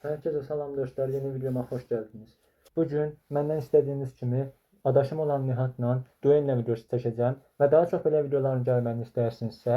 Herkese salam dostlar, yeni videoma hoş geldiniz. Bugün məndən istədiyiniz kimi adaşım olan Nihatla duellə videosu çəkəcəm və daha çox belə videoların gəlməsini istəyirsinizsə,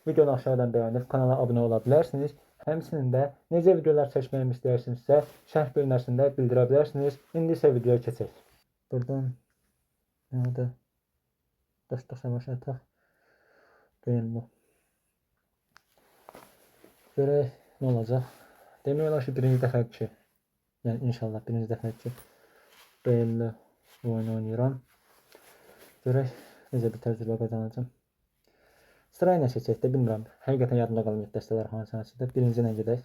videonu aşağıdan bəyənib kanala abunə ola bilərsiniz. Həmçinin də necə videolar çəkməyimi istəyirsinizsə, şərh bölməsində bildirə bilərsiniz. İndi isə videoya keçək. Buradan nədə dostluq savaşı ataq. Duello. Görək nə olacaq. Demək olar ki, birinci dəfədir ki, yəni inşallah birinci dəfədir ki, duello oyun oynayıram. Görək necə bir təcrübə qazanacam. Sırayla seçək də, bilmirəm. Həqiqətən yadımda qalmıyor dəstələr hansıdır. Birinci ilə gedək.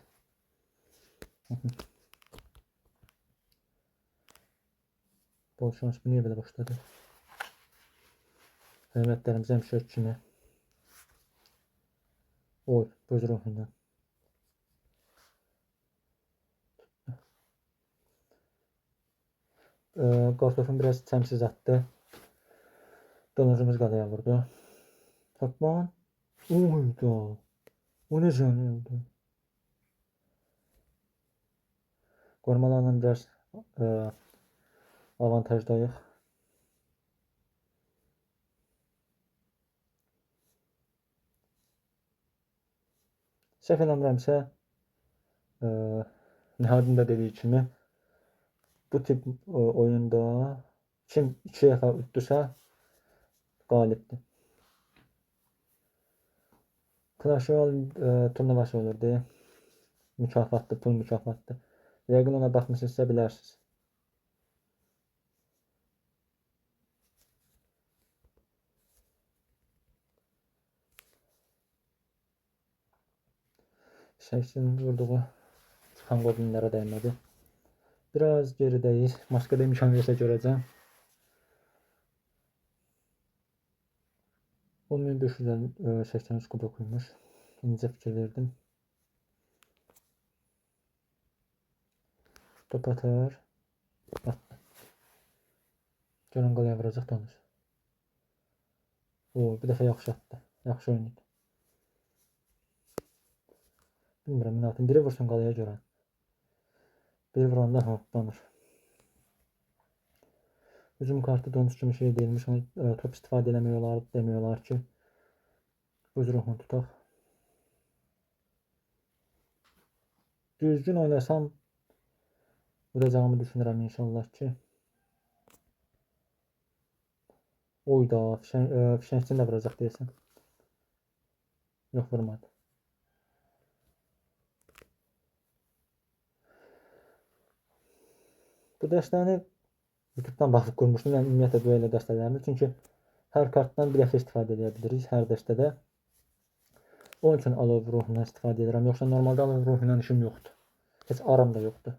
Bol şans, bu niyə belə başladı? Hörmətlərimiz həmişə kimi. Oy, buz ruhundan. Qartofun biraz çəmsiz atdı. Donucumuz qalaya vurdu. Tapman. Oyda. O necə oldu? Qorumalarla biraz avantajdayıq. Səhv eləmirəmsə, Nihadın da dediyi kimi, bu tip oyunda kim 2 dəfə utdusa qalibdir. Clash Royale turnuvası olurdu. Mükafatlı, pul mükafatlı. Yəqin ona baxmışsınızsa bilərsiniz. Şəksin vurduğu çıxan qoblinlərə dəymədi. Biraz geridəyiz. Maskada imkan versə görəcəm. 10.583 kubokuymuş. İncə fikir verdim. Top atar. Atdı. Görən qalaya vuracaq Donuz. Bir dəfə yaxşı atdı. Yaxşı oynadı. Bilmirəm, Nihatın biri vursun qalaya görən. Biri vuranda Donuz. Hücum kartı Donuz kimi şey deyilmiş. Top istifadə eləmək olar, demək olar ki, buz ruhunu tutaq. Düzgün oynasam vuracağımı düşünürəm inşallah ki. Oyda, fişəngçini də vuracaq deyəsən. Yox, vurmadı. Bu dəstəni YouTube'dan baxıb qurmuşdum. Yəni ümumiyyətlə duello dəstələrini. Çünki hər kartdan bir dəfə istifadə edə bilirik hər dəstədə. Onun üçün alov ruhundan istifadə edirəm. Yoxsa normalda alov ruhundan işim yoxdur. Heç aram da yoxdur.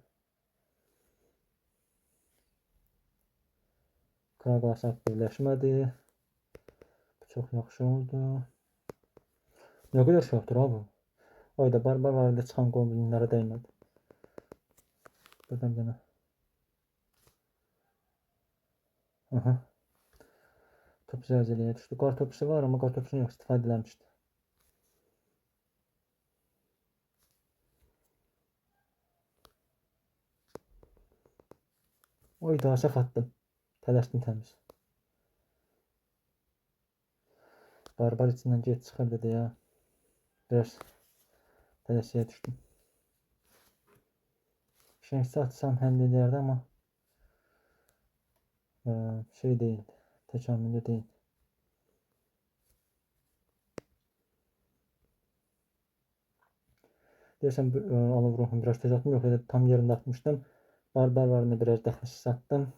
Kraqasaq birləşmədi. Bu çox yaxşı oldu. Nə qədər şahdır ha bu? Oyda barbar var ilə çıxan qoblinlərə dəymədi. Buradan dənə. Aha. Top zəlzələyə düşdü. Qartopçusu var, amma qartopçusunu yox istifadə eləmişdi. Oyda səhv atdım. Tələsdim təmiz. Barbar içindən get çıxır dedi ya. Biraz tələsiyə düşdüm. Fişəngçi atsam həll edərdi, amma şey deyildi. Təkamüllü deyildi. Deyəsən alov ruhum biraz tez atdım. Yox, elə tam yerində atmışdım. Barbar varını biraz dəxilsiz atdım.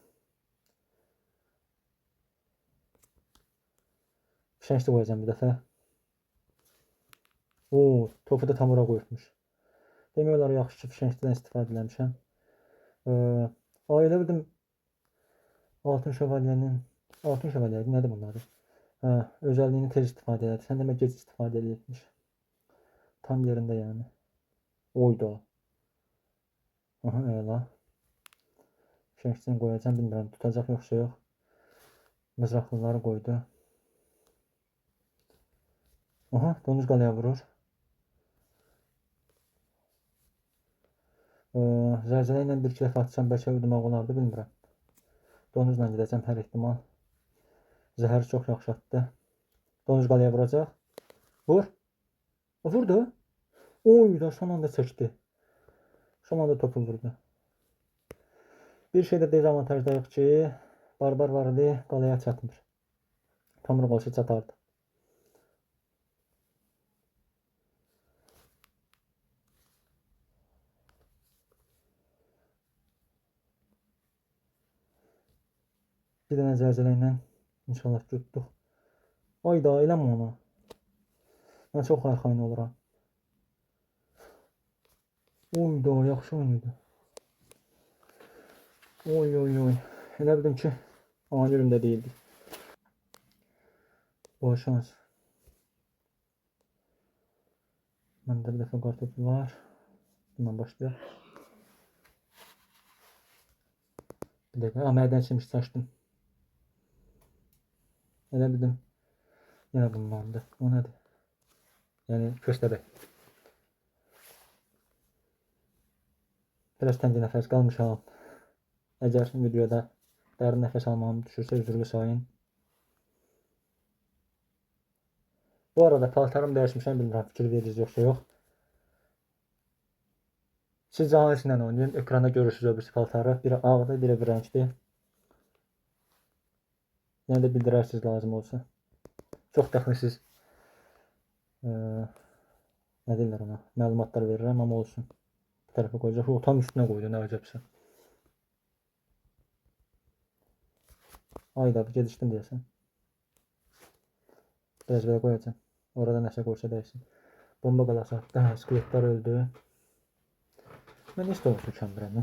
Fişəngçi qoyacağım bir dəfə. Topu da tam ora qoyurmuş. Demək olar yaxşı ki, fişəngçidən istifadə eləmişəm. Elə bildim Altın şövalyə nədir bunları? Özəlliyini tez istifadə elədi. Sən demək gec istifadə edilmiş. Tam yerində yəni. Oyda. Aha, elə. Fişəngçini qoyacağım, bilmirəm tutacaq yoxsa yox. Mızraqlıları qoydu. Aha, Donuz qalaya vurur. Zəlzələ ilə bir-iki dəfə atsam bəlkə udmaq olardı, bilmirəm. Donuzla gedəcəm hər ehtimal. Zəhər çox yaxşı atdı. Donuz qalaya vuracaq. Vur. Vurdu. Oy da son anda çəkdi. Son anda topu vurdu. Bir şeydə dezavantajdayıq ki, Barbar var idi, qalaya çatmır. Tomruq olsa çatardı. Bir dənə zəlzələ ilə inşallah tutduq. Ayda eləmə onu. Mən çox arxayın oluram. Oyda yaxşı oynaydı. Oy oy oy. Elə bildim ki, ani yerində değildi. Bol şans. Məndə bir dəfə kartopu var. Bundan başlayaq. Bir dəqiqə. Mədən çimiş açdım. Elə bildim. Yenə bundandır. O nədir? Yəni köstəbək. Biraz təngi nəfəs qalmışam. Əgər videoda dərin nəfəs almağım düşürsə üzrlü sayın. Bu arada paltarım dəyişmişəm, bilmirəm fikir verirsiniz yoxsa yox. Sizcə hangisindən oynayın? Ekranda görürsünüz öbürsü paltarı. Biri ağdır, biri bir rəngdir. Yəni də bildirərsiniz lazım olsa. Çox təxminsiz nə deyirlər ona? Məlumatlar verirəm, amma olsun. Bir tərəfə qoyacaq. O tam üstünə qoydu, nə acabsa. Ayda bir gedişdim deyəsən. Biraz belə qoyacağım. Orada nəsə qoysa dəysin. Bomba qalası atdı. Hə, skeletlər öldü. Mən heç də olsun kəmbirəm.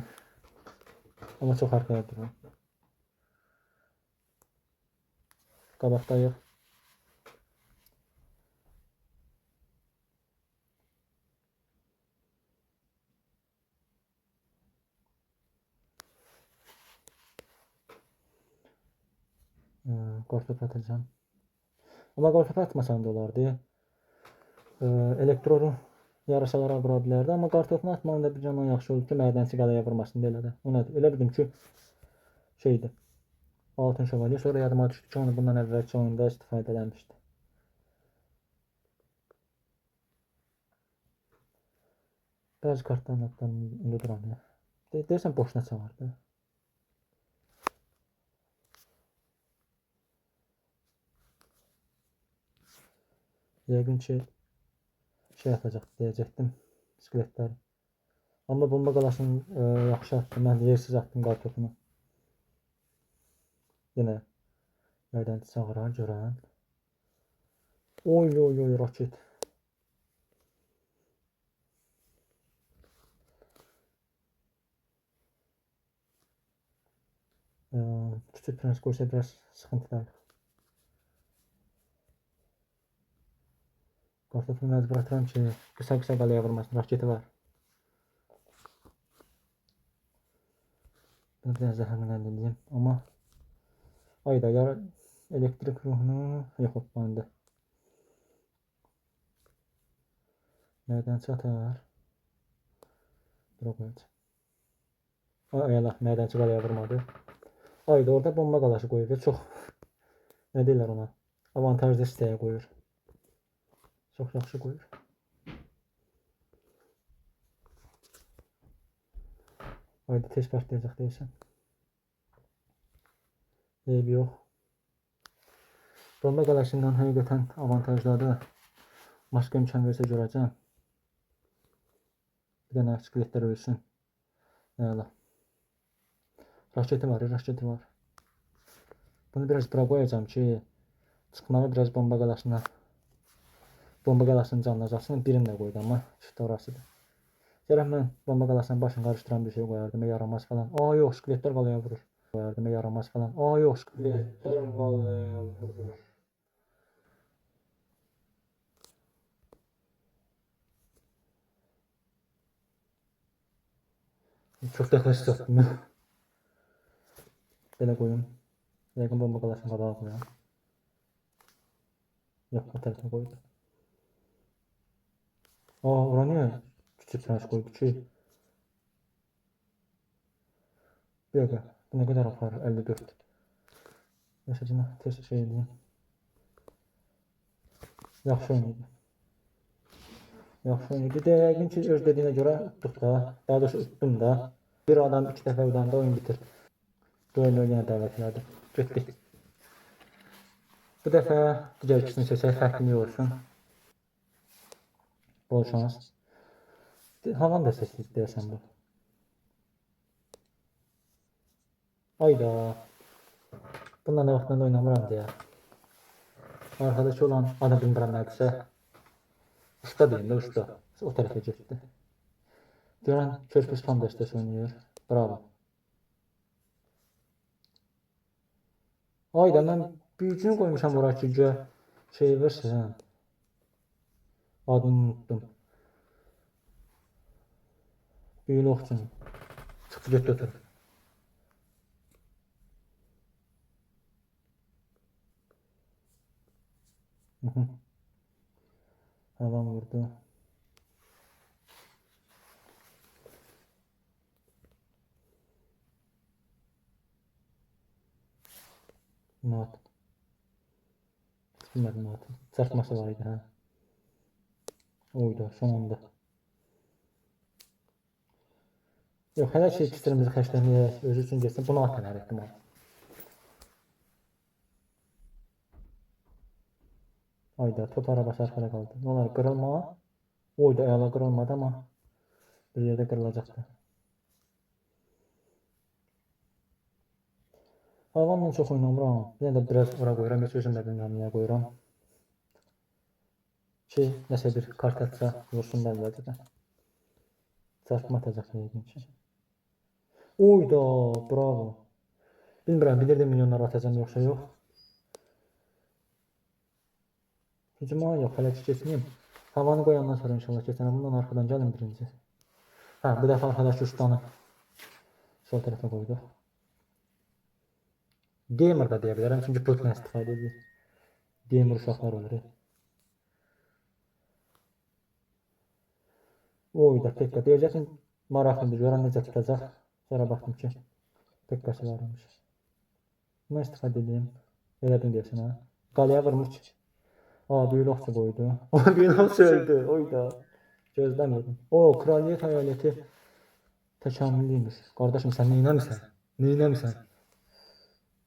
Amma çox arxaya dururam. Qabaqdayıq. Qartopu atacağım. Amma qartopu atmasam da olardı. Elektroru yarışalara vura bilərdi. Amma qartopunu atmağım da bir candan yaxşı oldu ki, mədənçi qalaya vurmasın da elə də. O nədir? Elə bildim ki, şeydir. Altın şövalye. Sonra yadıma düşdü ki, onu bundan əvvəlki oyunda istifadə eləmişdi. Bəzi kartların adlarını unuduram ya. Deyirsən boşuna çağırdı. Yəqin ki, şey atacaq deyəcəkdim. Skeletləri. Amma bomba qalasını yaxşı atdım. Mən yersiz atdım qartopunu. Yenə mədənçi çağıran görən. Oy oy oy raket. Küçük prens qoysa biraz sıxıntıdayıq. Qartopunu məcbur atıram ki, qısa qalaya vurmasın. Raketi var. Bunu biraz zəhərləndirdim. Amma ayda elektrik ruhunu yox etməndi. Mədənçi atar. Bura qoyacaq. Ayala, mədənçi qalaya vurmadı. Ayda orada bomba qalası qoyur. Çox, nə deyirlər ona? Avantajlı sitəyə qoyur. Çox yaxşı qoyur. Ayda tez partlayacaq deyirsən. Eybi yox. Bomba qalasından həqiqətən avantajladı. Maska imkan versə görəcəm. Bir dənə skeletlər ölsün. Əla. Raketi var, raketi var. Bunu biraz bura qoyacağım ki, çıxmalı biraz bomba qalasının canına azalsın. Birini də qoydu, amma çıxdı orasıdır. Gərək mən bomba qalasının başını qarışdıran bir şey qoyardım, yaramaz falan. Aa yox, skeletlər qalaya vurur. Qoyardım, yaramaz falan. Aa yox, skeletlər qalaya vurur. Çox təxəssüs atdım. Belə qoyum. Yəqin bomba qalasını qabağa qoyam. Yox, o tərəfə qoydu. Aa, ora niyə küçük prens qoydu ki? Bir dakika. Bu ne kadar yapar? 54. Mesela test şey edeyim. Yaxşı oyun idi. Yaxşı oyun idi. Yəqin ki öz dediyinə görə utduq da. Daha doğrusu utdum da. Bir adam 2 dəfə udanda oyun bitir. Duello yenə dəvət elədi. Getdik. Bu dəfə digər ikisini seçək, fərqli olsun. Bol şans. Havan da seçdik deyəsən bu. Ayda. Bununla da vaxtında oynamıram deyə. Arkadakı olan adı bilmirəm nədirsə. Usta deyim də usta. O tərəfə getdi. Görən Körpüz fan dəstəsi oynayır. Bravo. Ayda mən büyücünü qoymuşam ora ki, şey versin. Adını unuttum. Büyülü oxçunu. Çıxdı getdi o tərəfə. Havan vurdu. Ne yaptın? Bilmədim ne yaptın. Çarpması var idi, hə. Oydu, son anda. Yox, hələ şey ikistirimizi xərcləməyək, özü üçün geçsin. Bunu atın hər ehtimal. Ayda, top arabası arkada qaldı. Ne olar, qırılma. Oyda, əla qırılmadı ama bir yerdə qırılacaqdı. Havanla çox oynamıram. Yenə də biraz ora qoyuram, heç özüm də bilmirəm niyə qoyuram. Ki, nəsə bir kart atsa, vursun bəlbədə. Çarpma atacaq yəqin ki. Oyda, bravo. Bilmirəm, bilirdim milyonları atacam yoxsa yox. Hücuma yox, hələ ki keçməyim. Havanı qoyandan sonra inşallah keçənəm. Bundan arxadan gəlin birinci. Hə, bu dəfə arkadaş ustanı sol tərəfə qoyduq. Gamer da deyə bilərəm, çünki pultla istifadə edir. Gamer uşaqlar olur. Oyda, Pekka. Deyəcəksin, maraqlıdır, görən necə tutacaq. Sonra baxdım ki, Pekkası varmış. Buna istifadə edeyim. Elədim deyəsən, hə. Qalaya vurmuş ki. Aa, büyülü oxçu qoydu. Büyülü oxçu öldü, oyda. Gözləmirdim. O, kraliyet hayaleti təkamüllüymüş. Qardaşım, sən neynəmirsən? Neynəmirsən?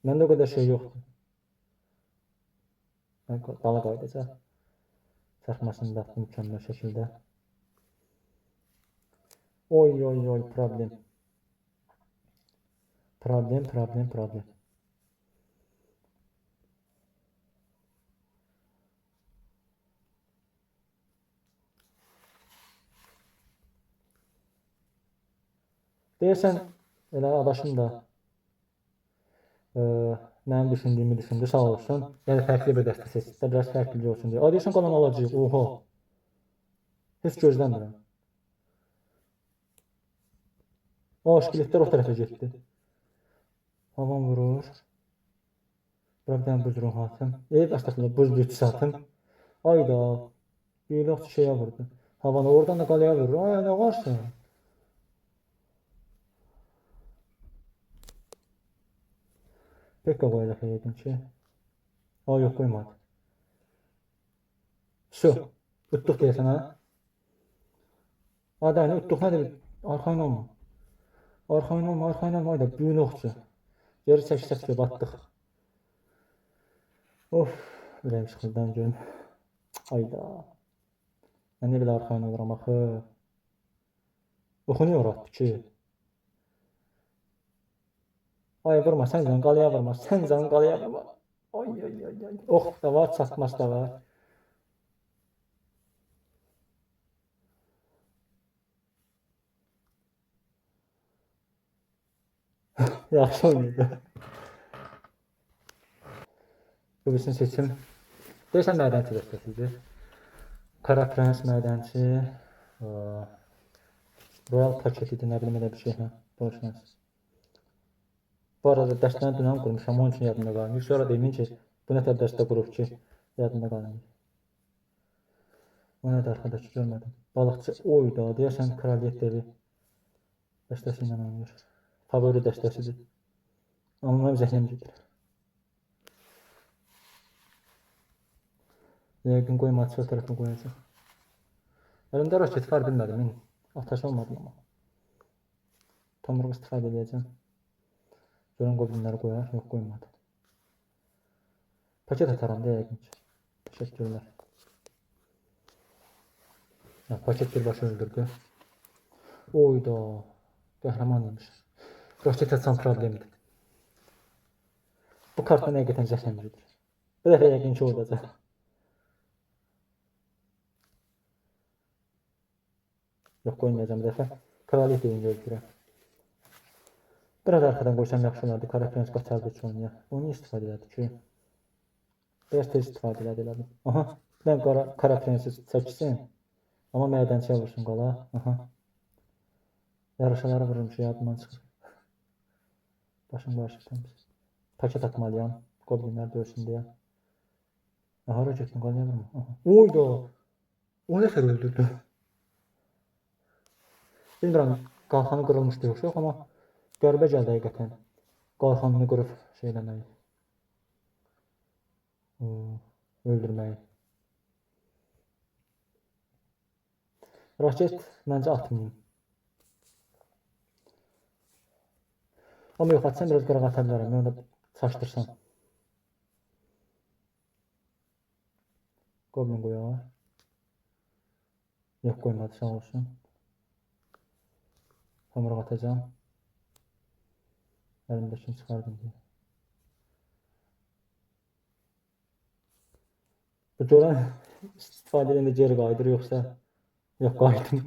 Məndə o qədər şey yoxdur. Dala qaydacaq. Çarpmasını da atdım mükəmməl şəkildə. Oy, oy, oy, problem. Problem. Deyirsən, elə adaşım da mənim düşündüyümü düşündü, sağ olsun. Yəni fərqli bir dəstə seçdi, biraz fərqli olsun deyə. Deyirsən, qalan alacaq, oho. Heç gözləmirəm. O, şkiletlər o tərəfə getdi. Havan vurur. Bura bir dənə buz ruhu atım. Əstəxlə, buz bütçüsü atım. Ayda, büyülü oxçu şeyə vurdu. Havanı oradan da qalaya vurur. Ay, nə varsın? Pekka qoyacaq yəqin ki. Aa, yox, qoymadı. Su. Utduq deyəsən, hə? Aa, dəyəni, utduq nədir? Arxayın olma. Arxayın olma, ayda, büyülü oxçu. Geri çəkişək ki, batdıq. Of, ürəyim sıxıldan görüm. Ayda. Mən nə belə arxayın oluram, axı. Oxunu yoratdı ki. Ay, vurma, sən canın qalaya vurma, Ay. Ox da var, çatması da var. Yaxşı oynaydı. Bu bizim seçim. Deyəsən mədənçi dəstəsidir. Kara Prens mədənçi. Royal paketidir, nə bilim elə bir şey. Bol şans. Bu arada dəstəni dünən qurmuşam, onun üçün yadımda qalmıyor. Sonra demin ki, bu nətər dəstə qurub ki, yadımda qalmıyor. O nədir arkadaş, görmədim. Balıqçı oyda, deyəsən kraliyet devi dəstəsi ilə oynayır. favori dəstəsidir. Amma mən zəhləm gedir. Yəqin qoymadı, sol tərəfə qoyacaq. Əlimdə roket var, bilmədim. Ataş olmadı amma. Tomruq istifadə edəcəm. Görən qoblinləri qoyar, yox qoymadı. Paket ataram da yəqin ki. Təşəkkürlər. Paket birbaşa öldürdü. Oyda. Qəhrəman imiş. Roket açan problemdir. Bu kartdan həqiqətən zəhləm gedir. Bu dəfə yəqin ki olacaq. Yox qoymayacağım bu dəfə. Kraliyyət deyinci öldürəm. Biraz arxadan qoysam yaxşı olardı. Kara prens qaçardı ki onu ya. Onu istifadə elədi ki. Biraz tez istifadə elədi. Aha. Bir kara prensi çəksin. Amma mədənçiyə vursun qala. Aha. Yarışaları vururum ki yadımdan çıxır. Başım qarışıqdan biz. Paket atmalıyam. Qoblinlər dörsün deyə. Hara getdin qalaya vurma. Oyda. O nəfər öldürdü. Bilmirəm, qalxanı qırılmışdı yoxsa yox, amma qəribə gəldi həqiqətən. Qalxanını qırıb şey eləməyi. Öldürməyi. Raket məncə atmayayım. Amma yox, atsam biraz qıraq ata bilərəm. Mən onu da çaşdırsam. Goblin qoyar. Yox qoymadı, sağ olsun. Tomruq atacağım. Əlimdəkini çıxardım deyə. Bu görən istifadə edəndə geri qayıdır, yoxsa yox qayıdım.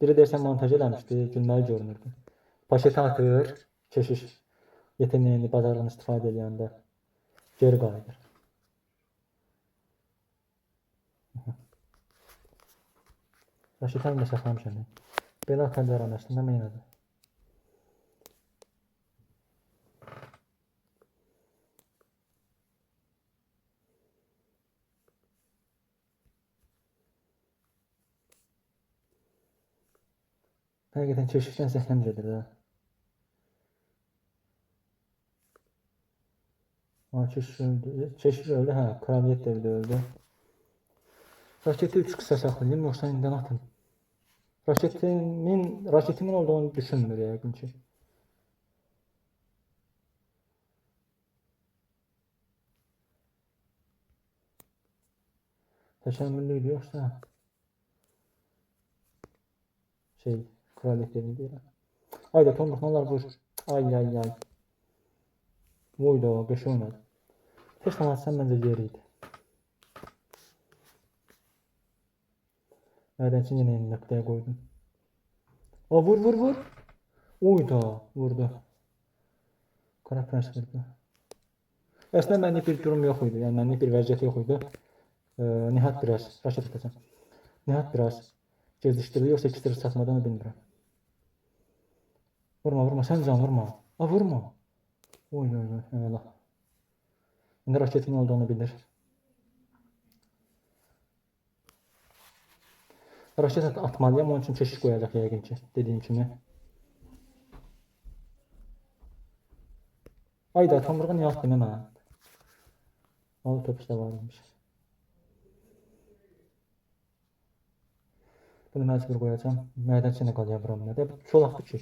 Biri deyəsən montaj eləmişdi, gülməli görünürdü. Paşeti atır, keşiş yeteneğini, bacarığını istifadə edəndə geri qayıdır. Raşitən də saxlamışam. Belə atacağım əslində mən yenə də. Həqiqətən keşişdən zəhləm gedir də. Keşiş öldü, hə, kraliyyət də öldü. Raketi 3 qısa saxlayayım, yoxsa indidən atım. Raketimin olduğunu düşünmür yəqin ki. Təşəmmüllüydü yoxsa kraliyyət evi deyirəm. Ayda tomruqlar vur. Ay. Voyda, qəş oynadı. Heç namazsan məncə yeri idi. Mədənçin yenə yeni nöqtəyə qoydum. Vur. Oyda, vurdu. Kara prens vurdu. Əslində mənlik bir durum yox idi. Yəni mənlik bir vəziyyət yox idi. Nihat biraz, raşet atacağım. Nihat biraz gecikdirdi, yoxsa ikisi çatmadığını bilmirəm. Vurma, sən can vurma. Vurma. Oy, əla. İndi raketimin olduğunu bilir. Raket atmalıyam, onun üçün keşiş qoyacaq yəqin ki, dediyim kimi. Ayda, tomruğa niyə atdım mən? Alı topuz da var imiş. Bunu məcbur qoyacam. Mədənçinə qalaya vuram. Çolaqdır ki.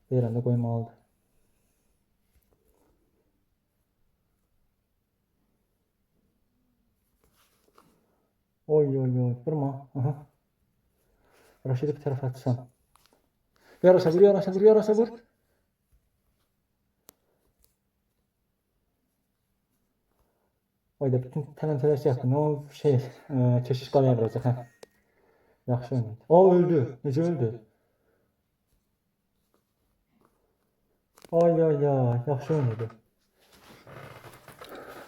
Deyirəm də qoymalıdır. Oy, vurma. Raşidi bir tərəf atsam. Yarasa vur. Ayda bütün tələntələr yaptım. O keşiş qalaya vuracaq. Yaxşı oynadı. Öldü. Necə öldü? Ay, yaxşı oynadı.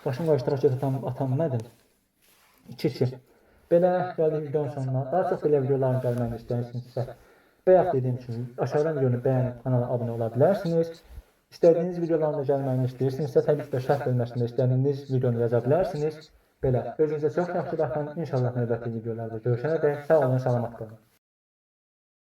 Başım qarışdı, raket atanmadım. 2-2. Belə gəldik videonun sonuna. Daha çox belə videoların gəlməni istəyirsinizsə, bayaq dediyim kimi aşağıdan videonu bəyənib kanala abunə ola bilərsiniz. İstədiyiniz videoların da gəlməyini istəyirsinizsə, təbii ki də şərh bölməsində istədiyiniz videonu yaza bilərsiniz. Belə, özünüzə çox yaxşı baxın. İnşallah növbəti videolarda görüşənədək sağ olun, salamat qalın.